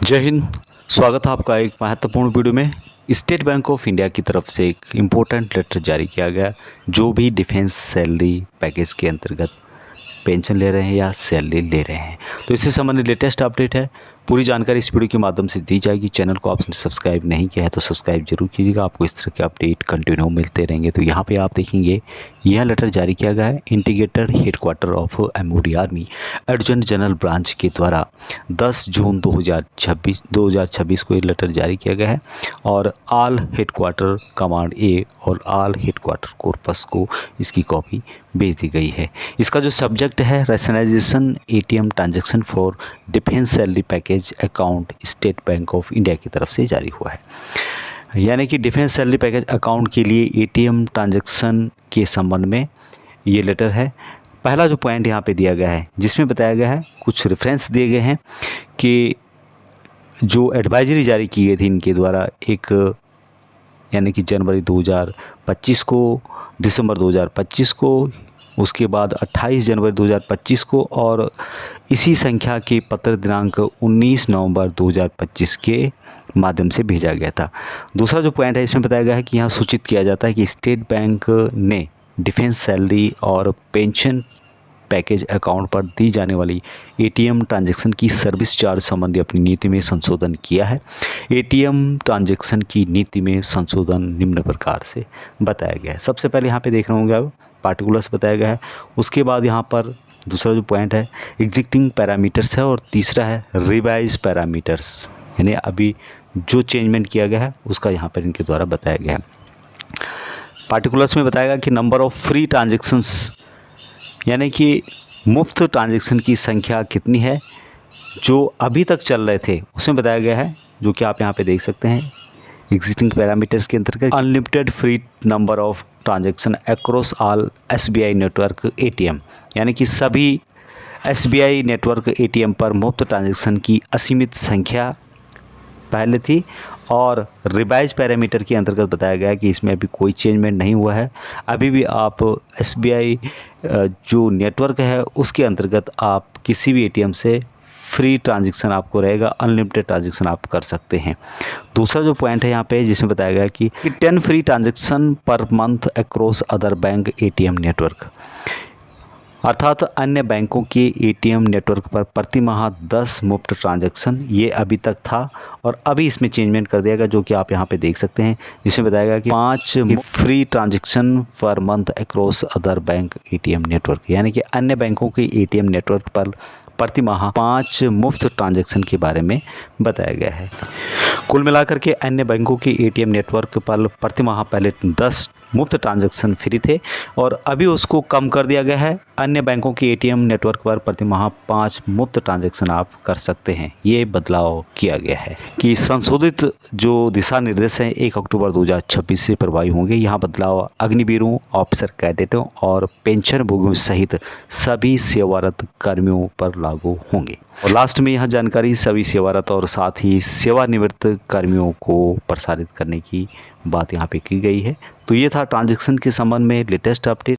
जय हिंद। स्वागत है आपका एक महत्वपूर्ण वीडियो में। स्टेट बैंक ऑफ इंडिया की तरफ से एक इम्पोर्टेंट लेटर जारी किया गया। जो भी डिफेंस सैलरी पैकेज के अंतर्गत पेंशन ले रहे हैं या सैलरी ले रहे हैं, तो इससे संबंधित लेटेस्ट अपडेट है। पूरी जानकारी इस वीडियो के माध्यम से दी जाएगी। चैनल को आपने सब्सक्राइब नहीं किया है तो सब्सक्राइब जरूर कीजिएगा, आपको इस तरह के अपडेट कंटिन्यू मिलते रहेंगे। तो यहाँ पे आप देखेंगे यह लेटर जारी किया गया है integrated headquarter of MOD army adjutant general branch के द्वारा 10 जून 2026 को ये लेटर जारी किया गया है और ऑल हेडक्वार्टर कमांड ए और ऑल हेडक्वार्टर कॉर्पस को इसकी कॉपी भेज दी गई है। इसका जो सब्जेक्ट है rationalisation ATM transaction for defence salary package account State Bank of India की तरफ से जारी हुआ है। यानी कि डिफेंस सैलरी पैकेज अकाउंट के लिए एटीएम ट्रांजैक्शन के संबंध में ये लेटर है। पहला जो पॉइंट यहाँ पे दिया गया है जिसमें बताया गया है, कुछ रेफरेंस दिए गए हैं कि जो एडवाइजरी जारी की गई थी इनके द्वारा एक यानी कि जनवरी 2025 को, दिसंबर 2025 को, उसके बाद 28 जनवरी 2025 को और इसी संख्या के पत्र दिनांक 19 नवंबर 2025 के माध्यम से भेजा गया था। दूसरा जो पॉइंट है इसमें बताया गया है कि यहाँ सूचित किया जाता है कि स्टेट बैंक ने डिफेंस सैलरी और पेंशन पैकेज अकाउंट पर दी जाने वाली एटीएम ट्रांजैक्शन की सर्विस चार्ज संबंधी अपनी नीति में संशोधन किया है। एटीएम ट्रांजैक्शन की नीति में संशोधन निम्न प्रकार से बताया गया है। सबसे पहले यहाँ पे देख रहे होंगे आप पार्टिकुलर्स बताया गया है। उसके बाद यहाँ पर दूसरा जो पॉइंट है एग्जिस्टिंग पैरामीटर्स है और तीसरा है रिवाइज पैरामीटर्स, यानी अभी जो चेंजमेंट किया गया है उसका यहाँ पर इनके द्वारा बताया गया है। पार्टिकुलर्स में बताया गया कि नंबर ऑफ फ्री ट्रांजैक्शंस यानी कि मुफ्त ट्रांजैक्शन की संख्या कितनी है जो अभी तक चल रहे थे उसमें बताया गया है, जो कि आप यहाँ पे देख सकते हैं एग्जिस्टिंग पैरामीटर्स के अंतर्गत unlimited free number of transaction across all SBI network ATM, यानी कि सभी एसबीआई नेटवर्क एटीएम पर मुफ्त ट्रांजैक्शन की असीमित संख्या पहले थी। और रिवाइज पैरामीटर के अंतर्गत बताया गया है कि इसमें अभी कोई चेंजमेंट नहीं हुआ है। अभी भी आप एसबीआई जो नेटवर्क है उसके अंतर्गत आप किसी भी एटीएम से फ्री ट्रांजैक्शन आपको रहेगा, अनलिमिटेड ट्रांजैक्शन आप कर सकते हैं। दूसरा जो पॉइंट है यहाँ पे जिसमें बताया गया कि 10 free transaction per month across other bank ATM network, अर्थात अन्य बैंकों के एटीएम नेटवर्क पर प्रति माह 10 मुफ्त ट्रांजैक्शन, ये अभी तक था और अभी इसमें चेंजमेंट कर दिया गया, जो कि आप यहाँ पे देख सकते हैं जिसमें बताया गया कि 5 free transaction per month across other bank ATM network, यानी कि अन्य बैंकों के एटीएम नेटवर्क पर प्रति माह 5 मुफ्त ट्रांजैक्शन के बारे में बताया गया है। कुल मिलाकर के अन्य बैंकों के एटीएम नेटवर्क पर प्रति माह पहले 10 मुफ्त ट्रांजैक्शन फ्री थे और अभी उसको कम कर दिया गया है। अन्य बैंकों के एटीएम नेटवर्क पर प्रति माह 5 मुफ्त ट्रांजैक्शन आप कर सकते हैं। ये बदलाव किया गया है कि संशोधित जो दिशा निर्देश हैं 1 अक्टूबर 2026 से प्रभावी होंगे। यहाँ बदलाव अग्निवीरों, ऑफिसर कैडेटों और पेंशन भोगियों सहित सभी सेवारत कर्मियों पर लागू होंगे। और लास्ट में यह जानकारी सभी सेवारत और साथ ही सेवानिवृत्त कर्मियों को प्रसारित करने की बात यहाँ पे की गई है। तो ये था ट्रांजैक्शन के संबंध में लेटेस्ट अपडेट।